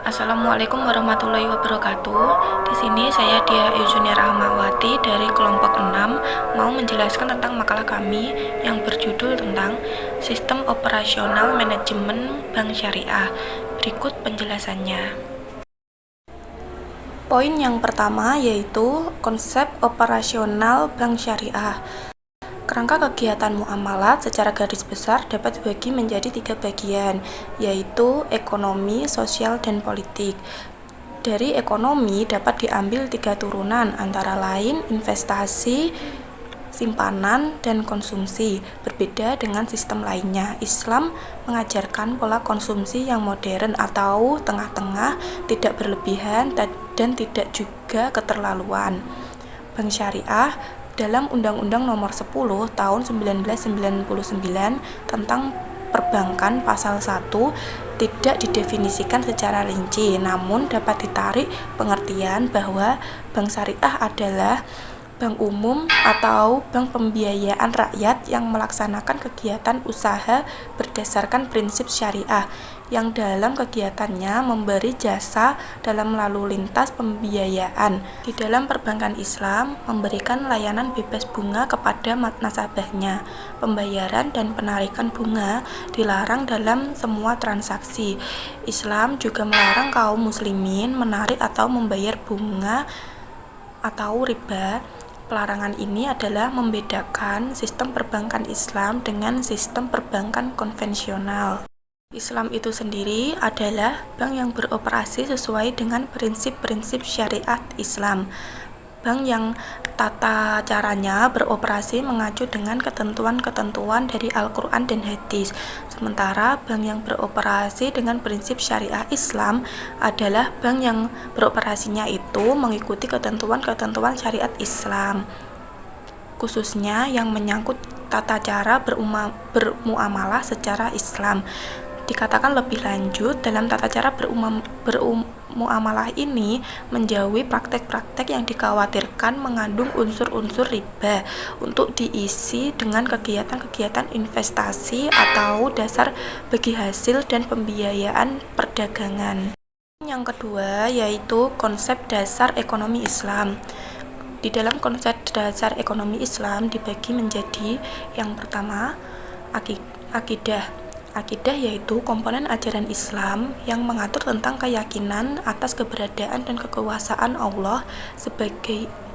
Assalamualaikum warahmatullahi wabarakatuh. Di sini saya Dia Yujunia Rahmawati dari kelompok 6 mau menjelaskan tentang makalah kami yang berjudul tentang Sistem Operasional Manajemen Bank Syariah. Berikut penjelasannya. Poin yang pertama yaitu konsep operasional bank syariah. Kerangka kegiatan muamalat secara garis besar dapat dibagi menjadi 3 bagian, yaitu ekonomi, sosial, dan politik. Dari ekonomi dapat diambil 3 turunan, antara lain investasi, simpanan, dan konsumsi. Berbeda dengan sistem lainnya, Islam mengajarkan pola konsumsi yang modern atau tengah-tengah, tidak berlebihan dan tidak juga keterlaluan. Bank syariah dalam Undang-Undang Nomor 10 Tahun 1999 tentang Perbankan Pasal 1 tidak didefinisikan secara rinci, namun dapat ditarik pengertian bahwa bank syariah adalah bank umum atau bank pembiayaan rakyat yang melaksanakan kegiatan usaha berdasarkan prinsip syariah, yang dalam kegiatannya memberi jasa dalam lalu lintas pembiayaan. Di dalam perbankan Islam, memberikan layanan bebas bunga kepada nasabahnya. Pembayaran dan penarikan bunga dilarang dalam semua transaksi. Islam juga melarang kaum muslimin menarik atau membayar bunga atau riba. Pelarangan ini adalah membedakan sistem perbankan Islam dengan sistem perbankan konvensional. Islam itu sendiri adalah bank yang beroperasi sesuai dengan prinsip-prinsip syariat Islam. Bank yang tata caranya beroperasi mengacu dengan ketentuan-ketentuan dari Al-Quran dan Hadis. Sementara bank yang beroperasi dengan prinsip syariah Islam adalah bank yang beroperasinya itu mengikuti ketentuan-ketentuan syariat Islam, khususnya yang menyangkut tata cara bermuamalah secara Islam. Dikatakan lebih lanjut, dalam tata cara bermuamalah ini menjauhi praktek-praktek yang dikhawatirkan mengandung unsur-unsur riba untuk diisi dengan kegiatan-kegiatan investasi atau dasar bagi hasil dan pembiayaan perdagangan. Yang kedua yaitu konsep dasar ekonomi Islam. Di dalam konsep dasar ekonomi Islam dibagi menjadi yang pertama akidah. Akidah yaitu komponen ajaran Islam yang mengatur tentang keyakinan atas keberadaan dan kekuasaan Allah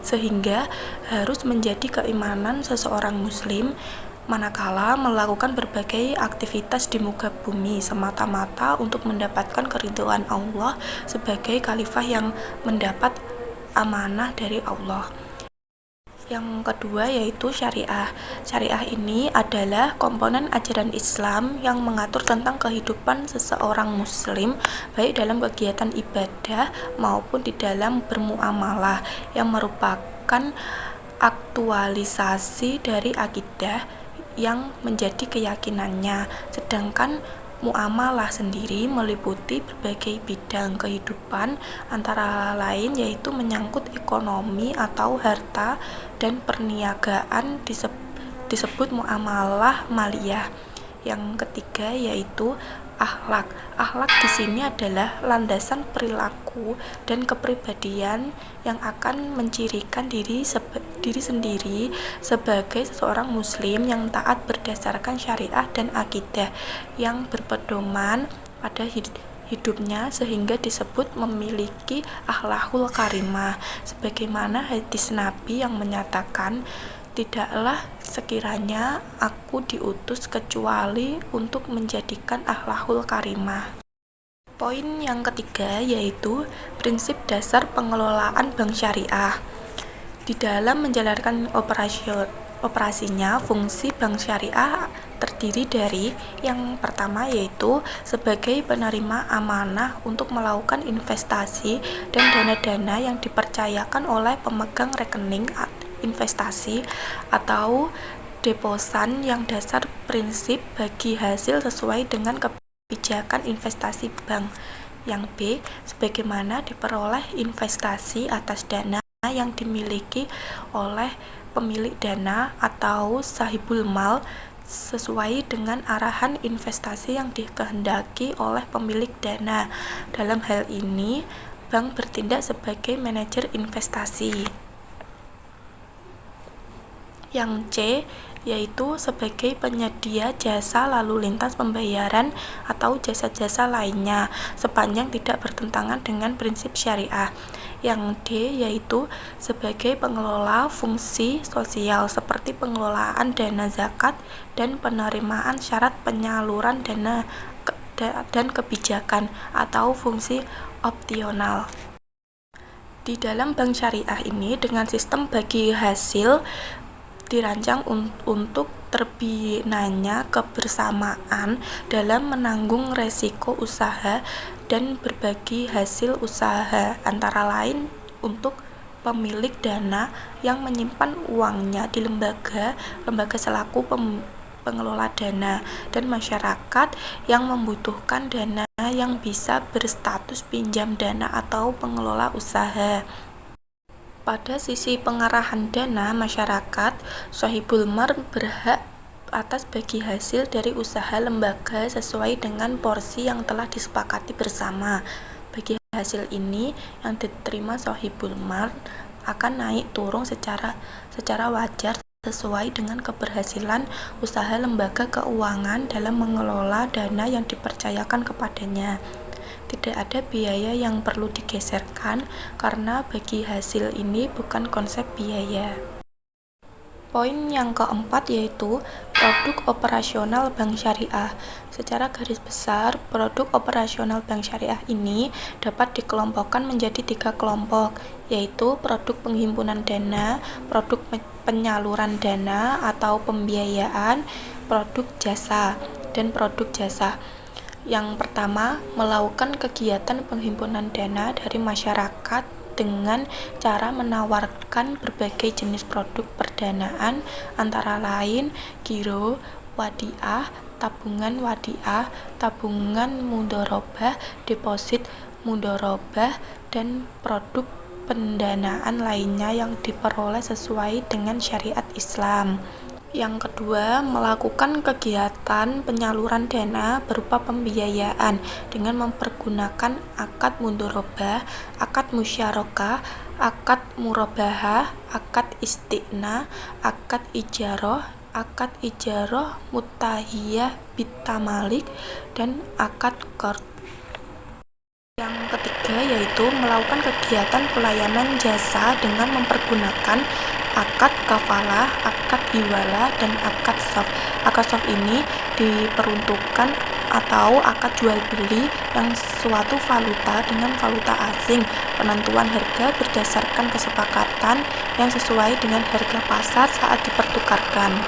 sehingga harus menjadi keimanan seseorang muslim manakala melakukan berbagai aktivitas di muka bumi semata-mata untuk mendapatkan keridhaan Allah sebagai khalifah yang mendapat amanah dari Allah. Yang kedua yaitu syariah. Syariah ini adalah komponen ajaran Islam yang mengatur tentang kehidupan seseorang muslim baik dalam kegiatan ibadah maupun di dalam bermuamalah, yang merupakan aktualisasi dari akidah yang menjadi keyakinannya. Sedangkan muamalah sendiri meliputi berbagai bidang kehidupan, antara lain yaitu menyangkut ekonomi atau harta dan perniagaan disebut muamalah maliyah. Yang ketiga yaitu akhlak. Akhlak di sini adalah landasan perilaku dan kepribadian yang akan mencirikan diri sendiri sebagai seseorang muslim yang taat berdasarkan syariah dan akidah yang berpedoman pada hidupnya sehingga disebut memiliki akhlakul karimah, sebagaimana hadis Nabi yang menyatakan, tidaklah sekiranya aku diutus kecuali untuk menjadikan akhlakul karimah. Poin yang ketiga yaitu prinsip dasar pengelolaan bank syariah. Di dalam menjalankan operasinya, fungsi bank syariah terdiri dari yang pertama yaitu sebagai penerima amanah untuk melakukan investasi dan dana-dana yang dipercayakan oleh pemegang rekening investasi atau deposan yang dasar prinsip bagi hasil sesuai dengan kebijakan investasi bank. Yang B, sebagaimana diperoleh investasi atas dana yang dimiliki oleh pemilik dana atau sahibul mal sesuai dengan arahan investasi yang dikehendaki oleh pemilik dana. Dalam hal ini, bank bertindak sebagai manajer investasi. Yang C, yaitu sebagai penyedia jasa lalu lintas pembayaran atau jasa-jasa lainnya sepanjang tidak bertentangan dengan prinsip syariah. Yang D, yaitu sebagai pengelola fungsi sosial seperti pengelolaan dana zakat dan penerimaan syarat penyaluran dana dan kebijakan atau fungsi opsional. Di dalam bank syariah ini, dengan sistem bagi hasil dirancang untuk terbinanya kebersamaan dalam menanggung resiko usaha dan berbagi hasil usaha, antara lain untuk pemilik dana yang menyimpan uangnya di lembaga selaku pengelola dana, dan masyarakat yang membutuhkan dana yang bisa berstatus pinjam dana atau pengelola usaha. Pada sisi pengarahan dana masyarakat, Sohibul Mal berhak atas bagi hasil dari usaha lembaga sesuai dengan porsi yang telah disepakati bersama. Bagi hasil ini yang diterima Sohibul Mal akan naik turun secara wajar sesuai dengan keberhasilan usaha lembaga keuangan dalam mengelola dana yang dipercayakan kepadanya. Tidak ada biaya yang perlu digeserkan karena bagi hasil ini bukan konsep biaya. Poin yang keempat yaitu produk operasional bank syariah. Secara garis besar, produk operasional bank syariah ini dapat dikelompokkan menjadi 3 kelompok, yaitu produk penghimpunan dana, produk penyaluran dana atau pembiayaan, produk jasa, dan produk jasa. Yang pertama, melakukan kegiatan penghimpunan dana dari masyarakat dengan cara menawarkan berbagai jenis produk perdanaan antara lain giro, wadiah, tabungan mudharabah, deposit mudharabah, dan produk pendanaan lainnya yang diperoleh sesuai dengan syariat Islam. Yang kedua, melakukan kegiatan penyaluran dana berupa pembiayaan dengan mempergunakan akad mudharabah, akad musyarakah, akad murabahah, akad istiqna, akad ijarah mutahiyah bitamalik, dan akad qard. Yang ketiga yaitu melakukan kegiatan pelayanan jasa dengan mempergunakan akad kafalah, akad hiwalah, dan akad soft. Akad soft ini diperuntukkan atau akad jual beli yang suatu valuta dengan valuta asing. Penentuan harga berdasarkan kesepakatan yang sesuai dengan harga pasar saat dipertukarkan.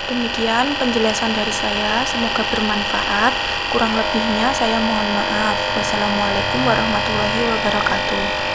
Demikian penjelasan dari saya, semoga bermanfaat. Kurang lebihnya saya mohon maaf. Wassalamualaikum warahmatullahi wabarakatuh.